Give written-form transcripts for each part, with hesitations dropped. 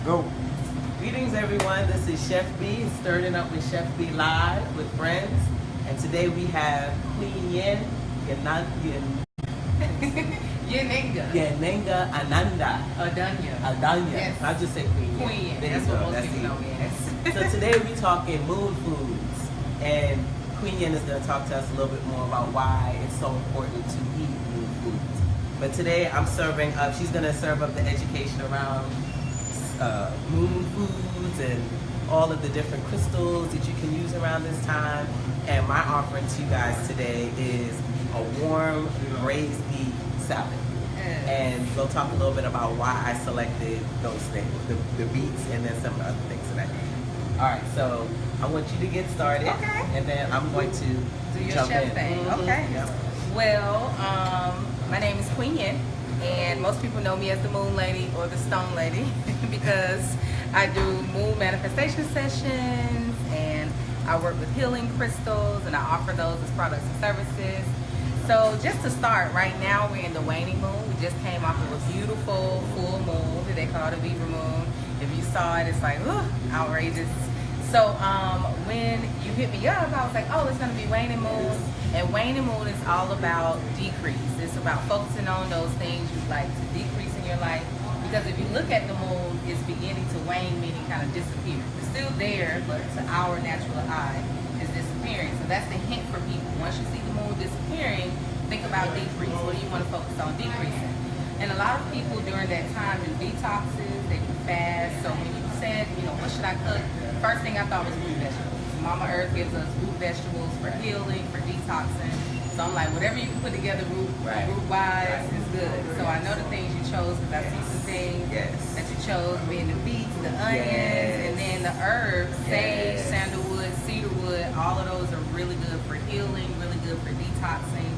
Go. Greetings everyone, this is Chef Bee, Stirring Up with Chef Bee Live with friends. And today we have Queen Yenn, Yenenga Ananda. Adanya. Yes. I'll just say Queen Yenn. Queen Yenn. There That's you what go. most That's people know it. me as. So today we're talking moon foods. And Queen Yenn is going to talk to us a little bit more about why it's so important to eat moon foods. But today I'm serving up, she's going to serve up the education around moon foods and all of the different crystals that you can use around this time. And my offering to you guys today is a warm braised beet salad. And we'll talk a little bit about why I selected those things, the beets and then some of the other things that I did. All right, so I want you to get started. Okay. And then I'm going to Do your jump chef in. thing. Mhm. Okay. Yep. Well, my name is Queen Yenn, and most people know me as the Moon Lady or the Stone Lady because I do moon manifestation sessions and I work with healing crystals and I offer those as products and services. So just to start, right now we're in the waning moon. We just came off of a beautiful full moon that they call the Beaver moon. If you saw it, it's like, outrageous. So when you hit me up, I was like, oh, it's gonna be waning moon. And waning moon is all about decrease. It's about focusing on those things you'd like to decrease in your life. Because if you look at the moon, it's beginning to wane, meaning kind of disappear. It's still there, but to our natural eye, it's disappearing. So that's the hint for people. Once you see the moon disappearing, think about decrease. What do you want to focus on decreasing? And a lot of people during that time do detoxes, they do fast. So when you said, what should I cook? First thing I thought was root vegetables. Mama Earth gives us root vegetables for healing, for detoxing. So I'm like, whatever you can put together root-wise is good. So I know the things you chose because I see some things that you chose, being the beets, the onions, and then the herbs, sage, sandalwood, cedarwood. All of those are really good for healing, really good for detoxing.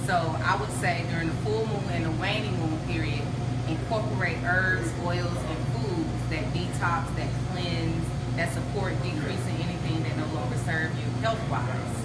So I would say during the full moon and the waning moon period, incorporate herbs, oils, and foods that detox, that cleanse, that support decreasing anything that no longer serve you health-wise.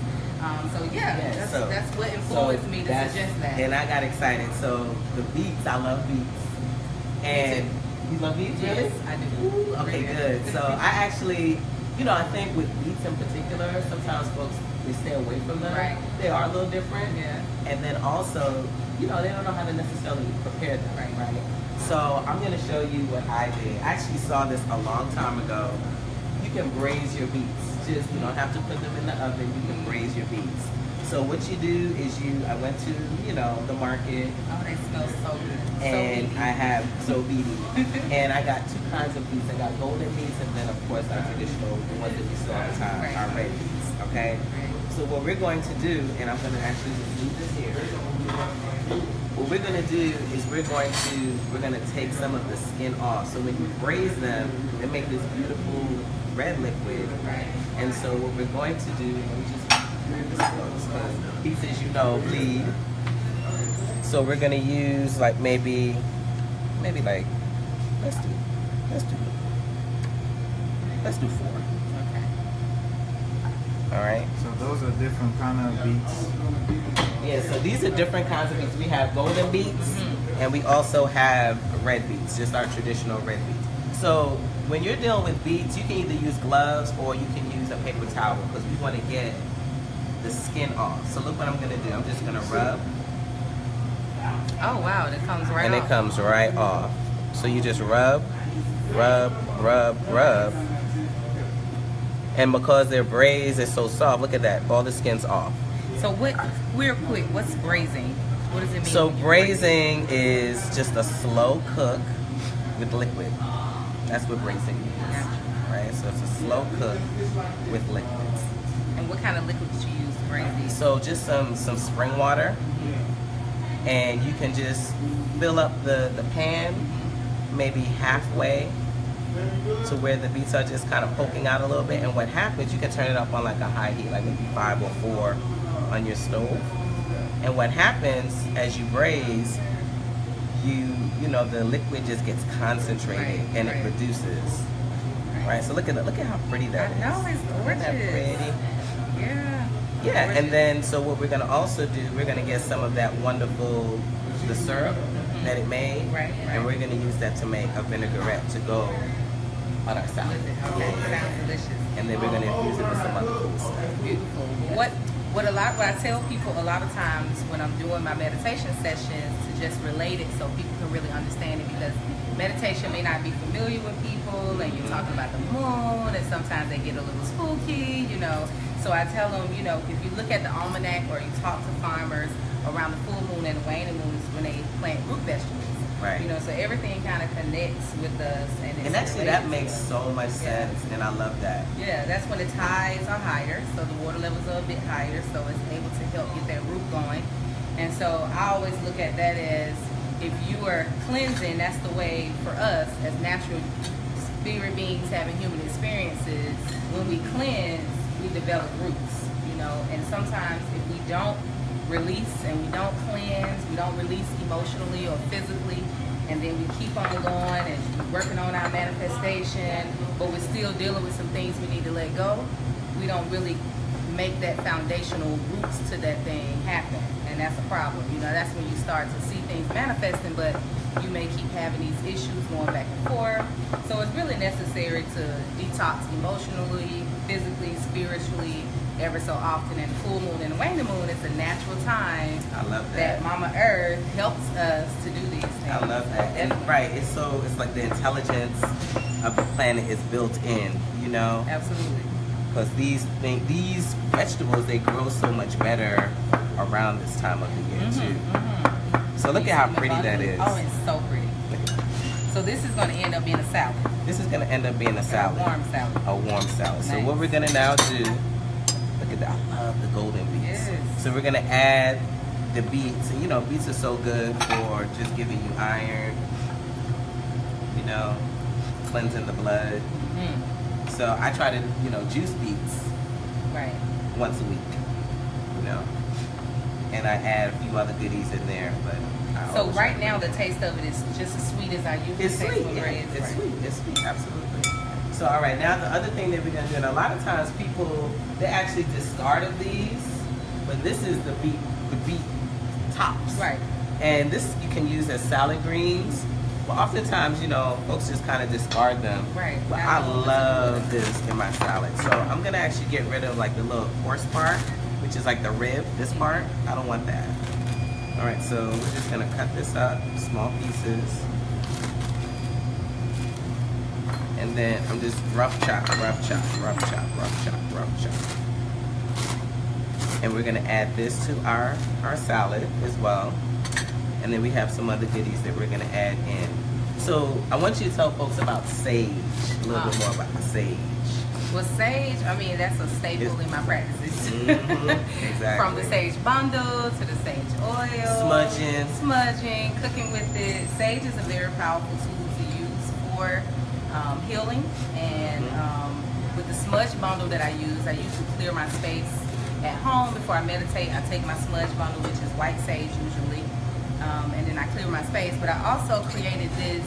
That's what influenced me to suggest that. And I got excited. So the beets, I love beets. And you love beets, really? Yes, I do. Ooh, okay, good. So I actually, I think with beets in particular, sometimes folks, they stay away from them. Right. They are a little different. Yeah. And then also, they don't know how to necessarily prepare them, right? So I'm going to show you what I did. I actually saw this a long time ago. You can braise your beets. Just, you don't have to put them in the oven. You can braise your beets. So what you do is I went to, the market. Oh, they smell so good. And I have and I got two kinds of beets. I got golden beets and then of course our traditional, the ones that we see all the time, our red beets, okay? So what we're going to do, and I'm going to actually just leave this here. What we're going to do is we're going to take some of the skin off. So when you braise them, they make this beautiful red liquid. And so what we're going to do, let me just move this close, because beets, as you know, bleed. So we're going to use like maybe like, let's do 4. Okay. All right. So those are different kind of beets. Yeah, so these are different kinds of beets. We have golden beets and we also have red beets, just our traditional red beets. So when you're dealing with beets, you can either use gloves or you can use a paper towel because we want to get the skin off. So look what I'm going to do. I'm just going to rub. Oh wow, that comes right And off. it comes right off. So you just rub, rub, rub, rub. And because they're braised, it's so soft. Look at that. All the skin's off. So real quick, what's braising? What does it mean? So when you braising is just a slow cook with liquid. That's what braising means. Right? So it's a slow cook with liquids. And what kind of liquids do you use to braise these? So just some spring water. And you can just fill up the pan maybe halfway to where the beets are just kind of poking out a little bit. And what happens, you can turn it up on like a high heat, like maybe 5 or 4 on your stove. And what happens as you braise, the liquid just gets concentrated and it reduces. Right? So look at how pretty that is. I know, it's gorgeous. Isn't that pretty? Yeah. Yeah, and then so what we're gonna also do, we're gonna get some of that wonderful, the syrup that it made, Right. and we're gonna use that to make a vinaigrette to go on our salad. Okay, sounds delicious. And then we're gonna infuse it with some other cool stuff. Beautiful. What I tell people a lot of times when I'm doing my meditation sessions to just relate it so people can really understand it, because meditation may not be familiar with people, and you're talking about the moon, and sometimes they get a little spooky, you know. So I tell them, you know, if you look at the almanac or you talk to farmers around the full moon and the waning moon is when they plant root vegetables. Right. You know, so everything kind of connects with us. And actually that makes so much sense, and I love that. Yeah, that's when the tides are higher, so the water levels are a bit higher, so it's able to help get that root going. And so I always look at that as, if you are cleansing, that's the way for us as natural spirit beings having human experiences. When we cleanse, we develop roots, you know. And sometimes if we don't release and we don't cleanse, we don't release emotionally or physically, and then we keep on going and working on our manifestation, but we're still dealing with some things we need to let go, we don't really make that foundational roots to that thing happen. And that's a problem. You know, that's when you start to see things manifesting, but you may keep having these issues going back and forth. So it's really necessary to detox emotionally, physically, spiritually, ever so often. And full moon and the waning moon is a natural time. I love that. Mama Earth helps us to do these things. I love that. And right, it's like the intelligence of the planet is built in, you know? Absolutely. Because these vegetables, they grow so much better around this time of the year too. So look at how pretty that is. Oh, it's so pretty. So this is going to end up being a salad. This is going to end up being a salad. A warm salad. A warm salad. Nice. So what we're going to now do, look at that, I love the golden beets. Yes. So we're going to add the beets. And you know, beets are so good for just giving you iron, you know, cleansing the blood. So I try to, you know, juice beets once a week, you know, and I add a few other goodies in there. But so right now the taste of it is just as sweet as I usually it's taste sweet. when Yeah, it's sweet. It's sweet, absolutely. So all right, now the other thing that we're gonna do, and a lot of times people, they actually discarded these, but this is the beet tops. Right. And this you can use as salad greens. But oftentimes, you know, folks just kind of discard them. Right. But I love this in my salad. So I'm going to actually get rid of like the little horse part, which is like the rib, this part. I don't want that. All right, so we're just going to cut this up, small pieces. And then I'm just rough chop. And we're going to add this to our salad as well. And then we have some other goodies that we're gonna add in. So I want you to tell folks about sage, a little bit more about the sage. Well, sage, I mean, that's a staple in my practices. Exactly. From the sage bundle to the sage oil. Smudging, cooking with it. Sage is a very powerful tool to use for healing. And with the smudge bundle that I usually clear my space at home before I meditate. I take my smudge bundle, which is white sage usually. And then I clear my space, but I also created this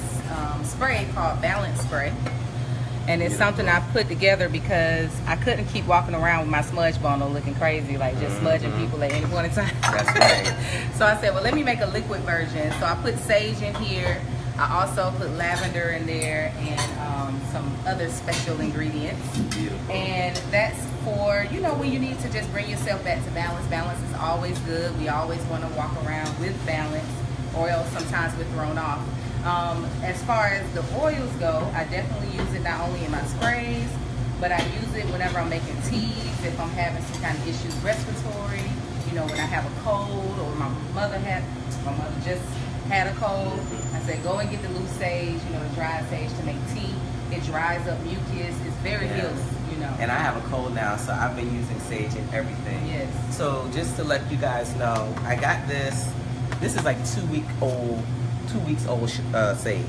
spray called Balance Spray, and it's something I put together because I couldn't keep walking around with my smudge bundle looking crazy, like just smudging people at any point in time. That's right. So I said, well, let me make a liquid version. So I put sage in here. I also put lavender in there and some other special ingredients. Beautiful. And that's for, you know, when you need to just bring yourself back to balance. Balance is always good. We always want to walk around with balance, or else sometimes we're thrown off. As far as the oils go, I definitely use it not only in my sprays, but I use it whenever I'm making teas, if I'm having some kind of issues respiratory, you know, when I have a cold, or my mother just had a cold. I said, go and get the loose sage, you know, the dried sage to make tea. It dries up mucus. It's very healing, you know. And I have a cold now, so I've been using sage in everything. Yes. So just to let you guys know, I got this. This is like 2 weeks old sage.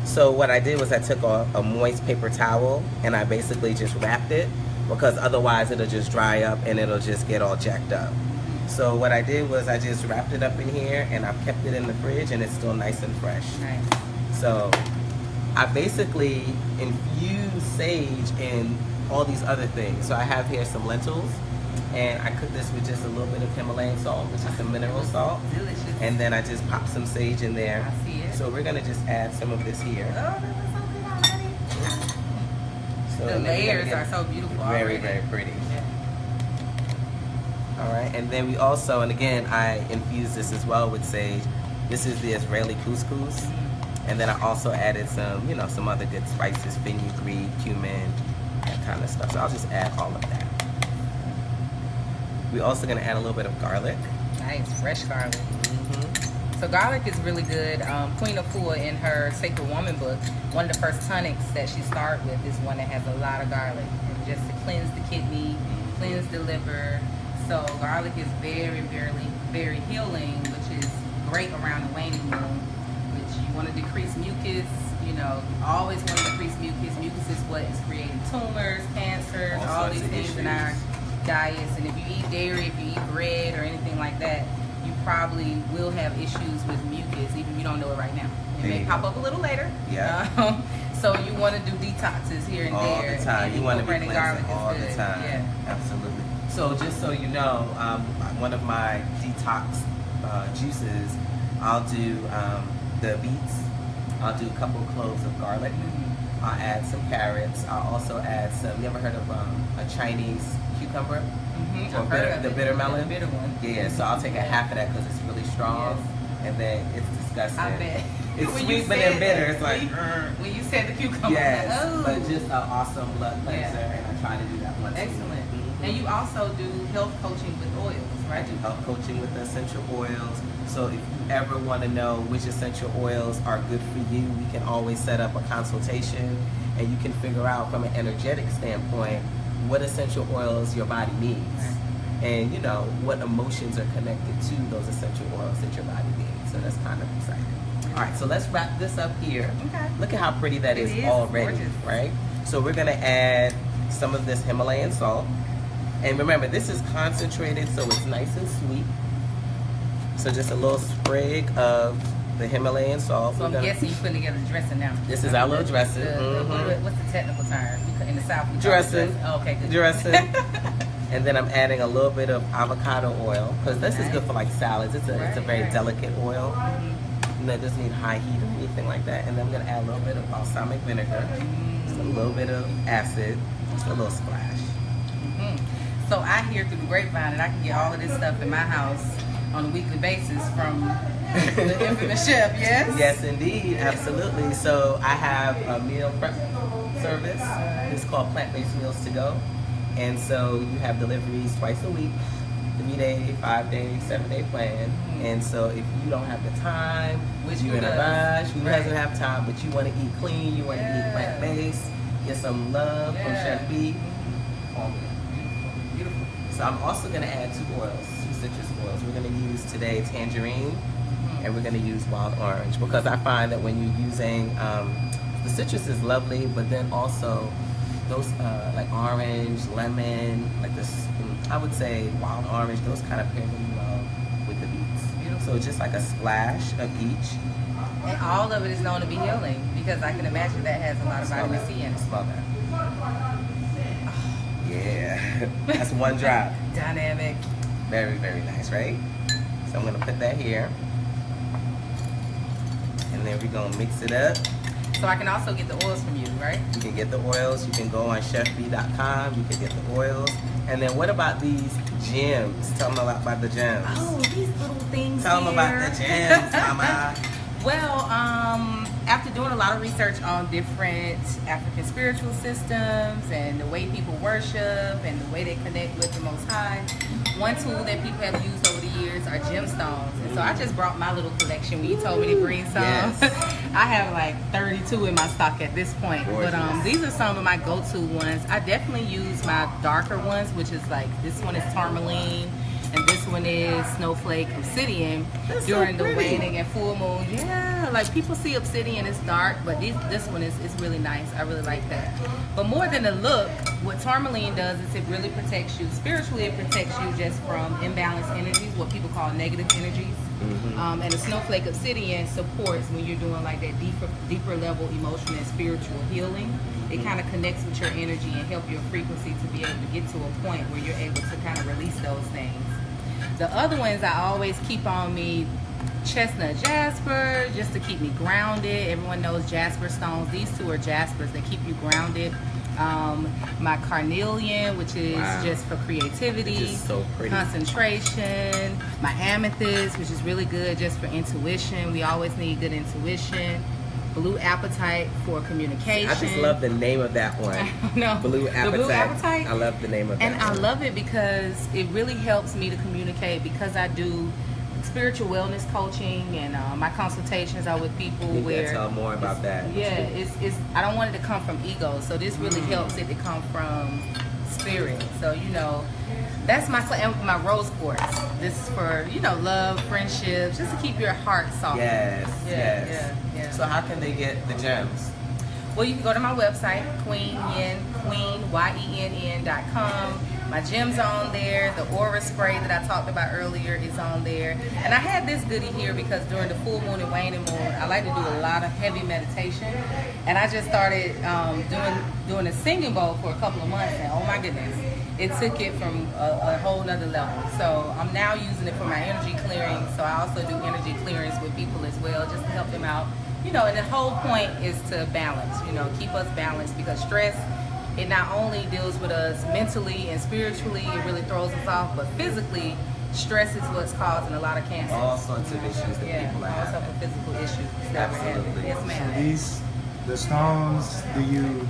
So what I did was I took a moist paper towel and I basically just wrapped it, because otherwise it'll just dry up and it'll just get all jacked up. So what I did was I just wrapped it up in here and I've kept it in the fridge and it's still nice and fresh. Nice. So I basically infuse sage in all these other things. So I have here some lentils, and I cook this with just a little bit of Himalayan salt, which is some mineral salt. Delicious. And then I just pop some sage in there. I see it. So we're gonna just add some of this here. Oh, that was so good already. So the layers are so beautiful. Very, already. very pretty. Yeah. All right, and then we also, and again, I infused this as well with sage. This is the Israeli couscous. And then I also added some, you know, some other good spices, fenugreek, cumin, that kind of stuff. So I'll just add all of that. We're also gonna add a little bit of garlic. Nice, fresh garlic. So garlic is really good. Queen Afua in her Sacred Woman book, one of the first tonics that she started with is one that has a lot of garlic. And just to cleanse the kidney, cleanse the liver. So garlic is very, very healing, which is great around the waning moon. You want to decrease mucus, you know, always want to decrease mucus. Mucus is what is creating tumors, cancers, all these things in our diets. And if you eat dairy, if you eat bread or anything like that, you probably will have issues with mucus, even if you don't know it right now. It may pop up a little later. Yeah. So you want to do detoxes here and all there. The time. You want to be cleansing garlic all is the good. time. Yeah. Absolutely. So just so you know, one of my detox juices, I'll do the beets. I'll do a couple cloves of garlic. I'll add some carrots. I'll also add some. You ever heard of a Chinese cucumber? Or the bitter melon? The bitter one. Yeah. So I'll take a half of that because it's really strong, and then it's disgusting. I bet. It's sweet but then bitter. It's like when you said the cucumber. yes, oh. but just an awesome blood cleanser, and I try to do that once. Excellent. And you also do health coaching with oils, right? I do health coaching with essential oils. So if you ever want to know which essential oils are good for you, we can always set up a consultation, and you can figure out from an energetic standpoint what essential oils your body needs, and you know what emotions are connected to those essential oils that your body needs. So that's kind of exciting. All right, so let's wrap this up here. Okay. Look at how pretty that is already, gorgeous. right? So we're gonna add some of this Himalayan salt. And remember, this is concentrated, so it's nice and sweet. So just a little sprig of the Himalayan salt. So I'm guessing you're putting together dressing now. This is our little dressing. What's the technical term? In the South, we call it Dressing. Oh, okay, good. Dressing. And then I'm adding a little bit of avocado oil, because this is good for like salads. It's a very delicate oil. And that doesn't need high heat or anything like that. And then I'm gonna add a little bit of balsamic vinegar, just a little bit of acid, just a little splash. So I hear through the grapevine that I can get all of this stuff in my house on a weekly basis from the infamous chef, yes? Yes, indeed, absolutely. So I have a meal prep service. It's called Plant-Based Meals to Go. And so you have deliveries twice a week, 3-day, 5-day, 7-day plan. And so if you don't have the time, you're in a rush, who doesn't have time, but you want to eat clean, you want to eat plant-based, get some love from Chef Beee, call me. Beautiful. So I'm also going to add 2 citrus oils. We're going to use today tangerine, and we're going to use wild orange, because I find that when you're using, the citrus is lovely, but then also those like orange, lemon, like this, I would say wild orange, those kind of pair really well with the beets. Beautiful. So just like a splash of each. And all of it is known to be healing, because I can imagine that has a lot of vitamin C in it. Smell that. Yeah, that's one drop. Dynamic. Very, very nice, right? So I'm gonna put that here. And then we're gonna mix it up. So I can also get the oils from you, right? You can get the oils. You can go on chefbee.com. You can get the oils. And then what about these gems? Tell them about the gems. Oh, these little things. Tell them about the gems, Mama. Well, after doing a lot of research on different African spiritual systems and the way people worship and the way they connect with the Most High, one tool that people have used over the years are gemstones. And so I just brought my little collection when you told me to bring some. Yes. I have like 32 in my stock at this point. Gorgeous. But these are some of my go-to ones. I definitely use my darker ones, which is like, this one is tourmaline. And this one is snowflake obsidian. That's during so the pretty. waning and full moon. Yeah, like people see obsidian, it's dark, but this one is really nice. I really like that. But more than the look, what tourmaline does is it really protects you. Spiritually, it protects you just from imbalanced energies, what people call negative energies. And the snowflake obsidian supports when you're doing like that deeper level emotional and spiritual healing. It kind of connects with your energy and help your frequency to be able to get to a point where you're able to kind of release those things. The other ones I always keep on me, chestnut jasper, just to keep me grounded. Everyone knows jasper stones. These two are jaspers that keep you grounded. My carnelian, which is just for creativity, It's just so pretty. concentration. My amethyst, which is really good just for intuition. We always need good intuition. Blue apatite for communication. I just love the name of that one. No, Blue apatite. The blue apatite. I love the name of that And one. I love it because it really helps me to communicate, because I do spiritual wellness coaching, and my consultations are with people You where can tell more about that. yeah, it's I don't want it to come from ego, so this really helps it to come from spirit. So that's my rose quartz. This is for love, friendships, just to keep your heart soft. Yes, Yeah. So how can they get the gems? Well, you can go to my website, queenyenn.com. My gems are on there. The aura spray that I talked about earlier is on there. And I had this goodie here because during the full moon and waning moon, I like to do a lot of heavy meditation. And I just started doing a singing bowl for a couple of months, and oh my goodness, it took it from a whole nother level. So I'm now using it for my energy clearing. So I also do energy clearings with people as well, just to help them out. And the whole point is to balance, keep us balanced, because stress, it not only deals with us mentally and spiritually, it really throws us off, but physically, stress is what's causing a lot of cancer. All sorts of issues that people are all sorts having. of physical issues that we're having. Absolutely. Yes, So ma'am. the stones, do you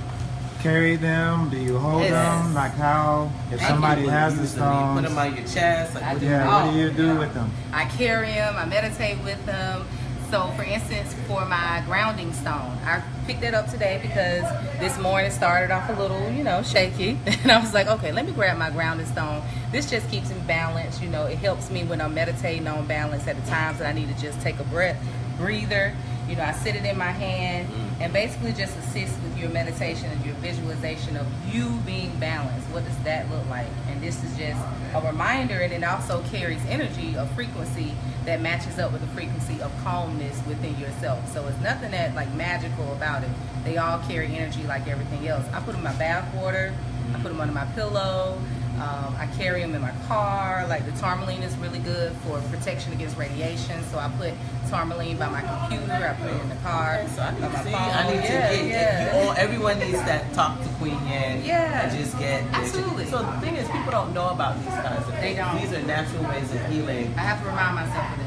carry them? Do you hold Yes. them? Like how, if somebody has the You stones, put them on your chest. Like, I what do. do you yeah, what do you do with them? I carry them, I meditate with them. So for instance, for my grounding stone, I picked it up today because this morning started off a little, shaky. And I was like, okay, let me grab my grounding stone. This just keeps me balanced. It helps me when I'm meditating on balance at the times that I need to just take a breather. I sit it in my hand and basically just assist with your meditation and your visualization of you being balanced. What does that look like? And this is just a reminder, and it also carries energy, a frequency that matches up with the frequency of calmness within yourself. So it's nothing that magical about it. They all carry energy like everything else. I put them in my bath water. I put them under my pillow. I carry them in my car. Like the tourmaline is really good for protection against radiation. So I put tourmaline by my computer. I put it in the car. So I need by to my see. phone. I need to Yeah. everyone needs that talk to Queen Yenn. Yeah. And just get. Absolutely. So the thing is, people don't know about these kinds of things. They don't. These are natural ways of healing. I have to remind myself of that.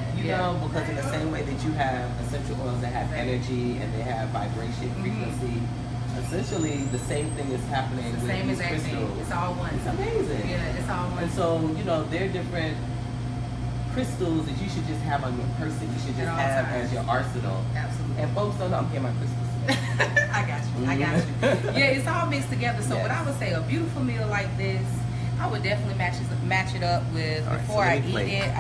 Because in the same way that you have essential oils that have energy and they have vibration, frequency, essentially the same thing is happening It's the with same these exact thing. crystals. It's all one. It's amazing. Yeah, it's all one. And so, they're different crystals that you should just have on your person. You should just At all have times. as your arsenal. Absolutely. And folks don't know I'm carrying my crystals. I got you. I got you. Yeah, it's all mixed together. So what I would say, a beautiful meal like this, I would definitely match it up with, All right, before so I let me eat plate. it,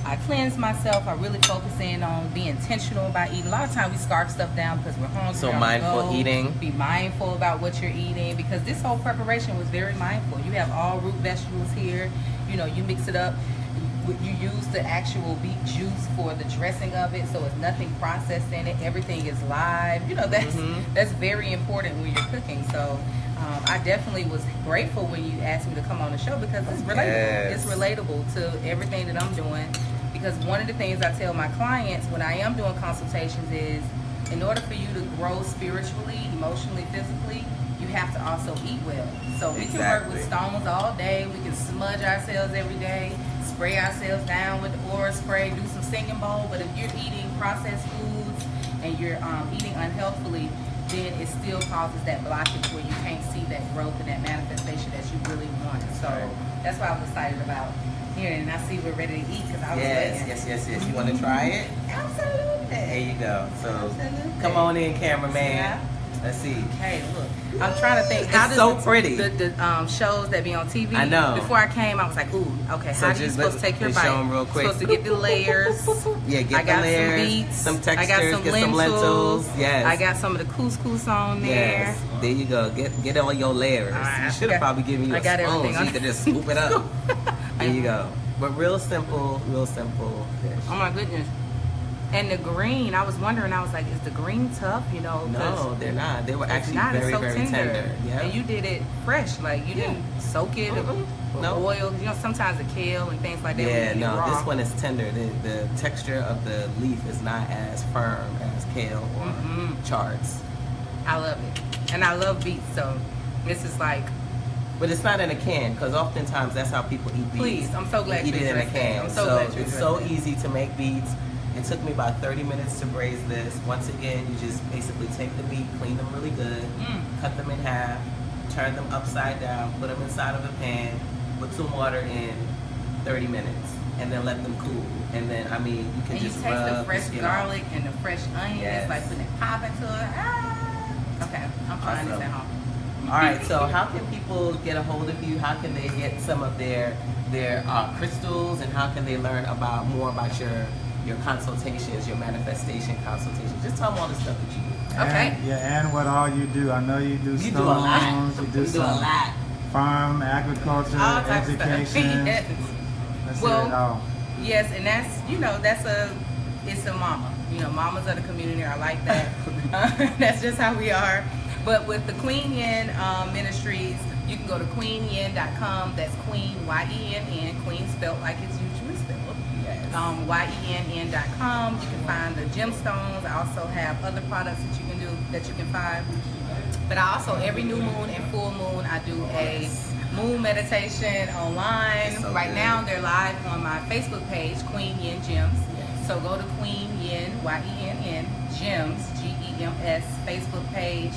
I cleanse myself. I really focus in on being intentional about eating. A lot of times we scarf stuff down because we're hungry. So on the mindful go. eating. Be mindful about what you're eating, because this whole preparation was very mindful. You have all root vegetables here. You mix it up. You use the actual beet juice for the dressing of it, so it's nothing processed in it. Everything is live. That's very important when you're cooking. So I definitely was grateful when you asked me to come on the show, because it's relatable. Yes. It's relatable to everything that I'm doing. Because one of the things I tell my clients when I am doing consultations is, in order for you to grow spiritually, emotionally, physically, you have to also eat well. So we can work with stones all day. We can smudge ourselves every day, spray ourselves down with the aura spray, do some singing bowl. But if you're eating processed foods and you're eating unhealthfully, then it still causes that blockage where you can't see that growth and that manifestation that you really want. So that's why I was excited about hearing, and I see we're ready to eat, because I was waiting. Yes. You want to try it? Absolutely. There you go. So Absolutely. come on in, cameraman. Yeah. Let's see. Hey, look. I'm trying to think. It's so pretty. The shows that be on TV. I know. Before I came, I was like, ooh, okay. So How are you just supposed to take your let's bite? show 'em real quick. Supposed to get the layers. Yeah, get I got the layers, some beets. some textures, I got some get lentils. some lentils. Yes. I got some of the couscous on there. Yes. There you go. Get all your layers. Alright, You should have probably given you I a got spoon everything so on- you could just scoop it up. There you go. But real simple dish. Oh my goodness. And the green, I was wondering, I was like, is the green tough? 'Cause No, they're not. They were it's actually not. It's very, so very tender. Yeah. And you did it fresh. Like, you didn't soak it with No. oil. Sometimes the kale and things like that. Yeah, when you eat it no, raw. this one is tender. The texture of the leaf is not as firm as kale or chards. I love it. And I love beets, so This is like, But it's not in a can, because oftentimes that's how people eat beets. please, I'm so glad They eat you it in a addressed that. can. I'm so glad you it's addressed so that. easy to make beets. It took me about 30 minutes to braise this. Once again, you just basically take the beet, clean them really good, cut them in half, turn them upside down, put them inside of a pan, put some water in, 30 minutes, and then let them cool. And then, I mean, you can And you just taste rub the fresh skin garlic and the fresh onions, Yes. like putting pop into it. Ah. Okay, I'm trying this Awesome. at home. All right, so how can people get a hold of you? How can they get some of their crystals, and how can they learn more about your consultations, your manifestation consultations? Just tell them all the stuff that you do. Okay. And what all you do. I know you do You stones. do a lot. You do You do a some lot. farm, agriculture, All types of stuff. education. Yes. Let's Well, hear it all. Yes, and it's a mama. Mamas of the community are like that. That's just how we are. But with the Queen Yenn Ministries, you can go to queenyenn.com. That's Queen, Y-E-N-N, Queen spelled like it's usually spelled. Yes. YENN.com. You can find the gemstones. I also have other products that you can find. But I also, every new moon and full moon, I do a moon meditation online. So right good. now, they're live on my Facebook page, Queen Yenn Gems. So go to Queen Yenn, Y-E-N-N, Gems, G-E-M-S, Facebook page.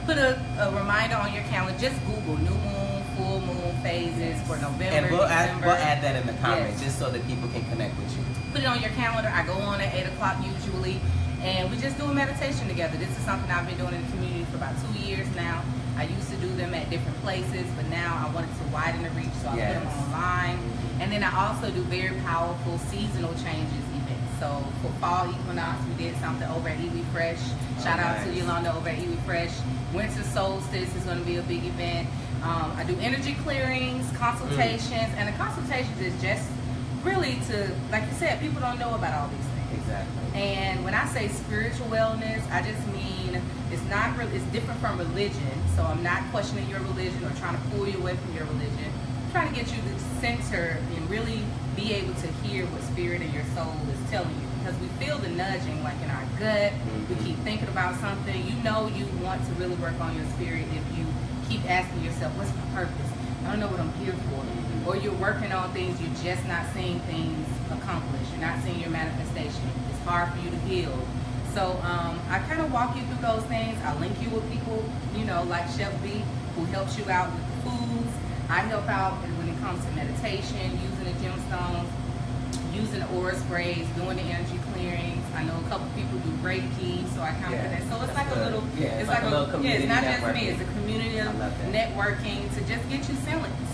Put a reminder on your calendar. Just Google new moon, full moon phases for November, And we'll December. add that in the comments, Yes. just so that people can connect with you. Put it on your calendar. I go on at 8 o'clock usually, and we just do a meditation together. This is something I've been doing in the community for about 2 years now. I used to do them at different places, but now I wanted to widen the reach, so I put them online. And then I also do very powerful seasonal changes events. So for fall equinox, we did something over at Ewe Fresh. Shout out to Yolanda over at Ewe Fresh. Winter solstice is going to be a big event. I do energy clearings, consultations, and the consultations is just really to, like you said, people don't know about all these things. Exactly. And when I say spiritual wellness, I just mean it's different from religion. So I'm not questioning your religion or trying to pull you away from your religion. I'm trying to get you to center and really be able to hear what spirit and your soul is telling you. Because we feel the nudging like in our gut. We keep thinking about something. You want to really work on your spirit if you keep asking yourself, what's my purpose? I don't know what I'm here for. Or you're working on things, you're just not seeing things accomplished. You're not seeing your manifestation. It's hard for you to heal. So I kind of walk you through those things. I link you with people, like Chef Beee, who helps you out with the foods. I help out when it comes to meditation, using the gemstones, using the aura sprays, doing the energy clearings. I know a couple people do Reiki, so I kind of connect. So it's like a little, it's like a little community. It's not just networking. me. It's a community of networking to just get you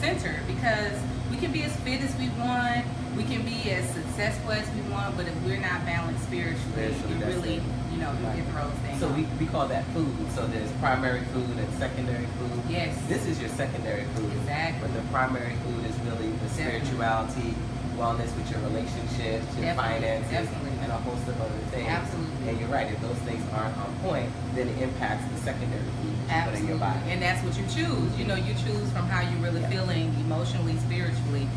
centered, because we can be as fit as we want, we can be as successful as we want, but if we're not balanced spiritually, you really, you get those things. So we call that food. So there's primary food and secondary food. Yes. This is your secondary food. Exactly. But the primary food is really the spirituality, wellness with your relationships, your finances, and a host of other things. Absolutely. And you're right, if those things aren't on point, then it impacts the secondary food you put in your body. And that's what you choose. You choose from how you're really feeling emotionally, spiritually.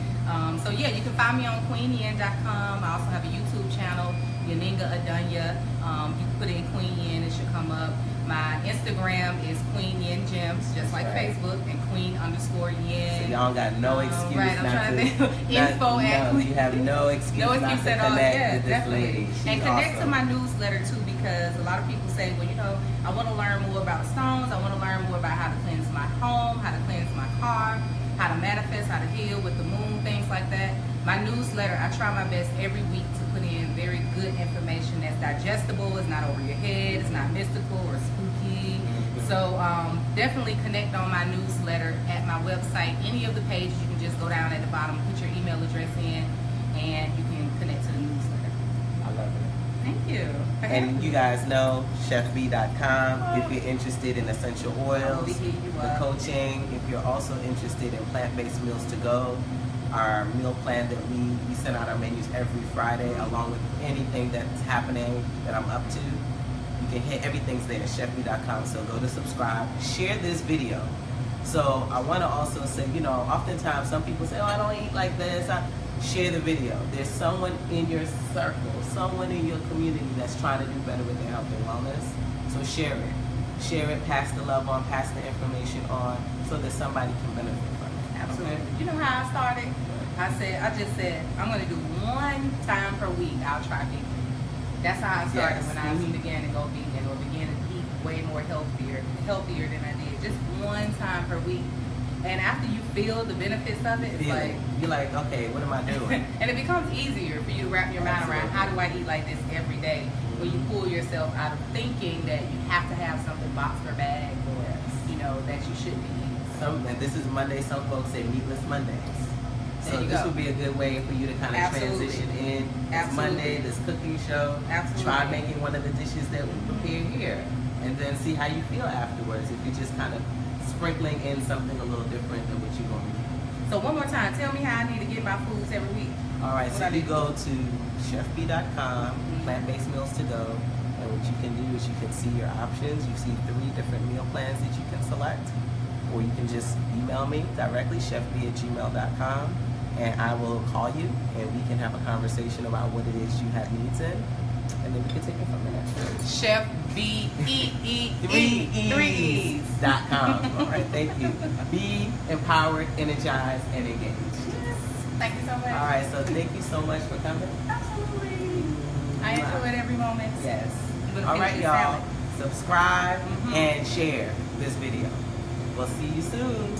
So yeah, you can find me on queenyenn.com. I also have a YouTube channel, Yaninga Adunya. You can put in Queen Yenn, it should come up. My Instagram is Queen Yenn Gems, just like Facebook, and Queen_Yenn. So y'all got no excuse right, I'm not trying to. to think. Info at You have no excuse, no not excuse to at all. connect Yeah, with this definitely. lady. She's And connect awesome. to my newsletter too, because a lot of people say, well, I want to learn more about stones. I want to learn more about how to cleanse my home, how to cleanse my car, how to manifest, how to heal with the moon, things like that. My newsletter, I try my best every week to put in very good information that's digestible. It's not over your head. It's not mystical or spooky. So definitely connect on my newsletter at my website. Any of the pages, you can just go down at the bottom, put your email address in, and you can connect to the newsletter. I love it. Thank you. And you guys know chefbeee.com if you're interested in essential oils, the coaching. If you're also interested in plant-based meals to go, our meal plan that we send out our menus every Friday, along with anything that's happening that I'm up to. You can hit everything's there, chefbeee.com. So go to subscribe, share this video. So I want to also say, oftentimes some people say, oh, I don't eat like this. Share the video. There's someone in your circle, someone in your community that's trying to do better with their health and wellness. So share it. share it, pass the love on, pass the information on, so that somebody can benefit from it. Absolutely. Okay? You know how I started? I just said, I'm going to do 1 time per week. I'll try vegan. That's how I started when I began to go vegan or began to eat way more healthier than I did. Just 1 time per week. And after you feel the benefits of it, it's like, you're like, okay, what am I doing? and it becomes easier for you to wrap your mind around, how do I eat like this every day? When you pull yourself out of thinking that you have to have something boxed or bagged or, you know, that you should be eating. And this is Monday. Some folks say meatless Mondays. So this would be a good way for you to kind of transition in. It's Monday, this cooking show. Absolutely. Try making one of the dishes that we prepare here, and then see how you feel afterwards. If you're just kind of sprinkling in something a little different than what you're going to do. So one more time, tell me how I need to get my foods every week. All right, so you go to chefbeee.com, plant-based meals to go, and what you can do is you can see your options. You see 3 different meal plans that you can select, or you can just email me directly, chefbeee@gmail.com, and I will call you, and we can have a conversation about what it is you have needs in, and then we can take it from there. chefbeee.com. All right, thank you. Be empowered, energized, and engaged. Yes. Thank you so much. All right, so thank you so much for coming. Absolutely. I enjoyed every moment. Yes. I'm All right, y'all. salad. Subscribe and share this video. We'll see you soon.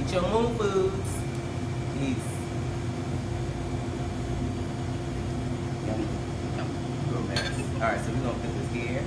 Eat your moon foods. Peace. Yummy. Real fast. All right, so we're going to put this here.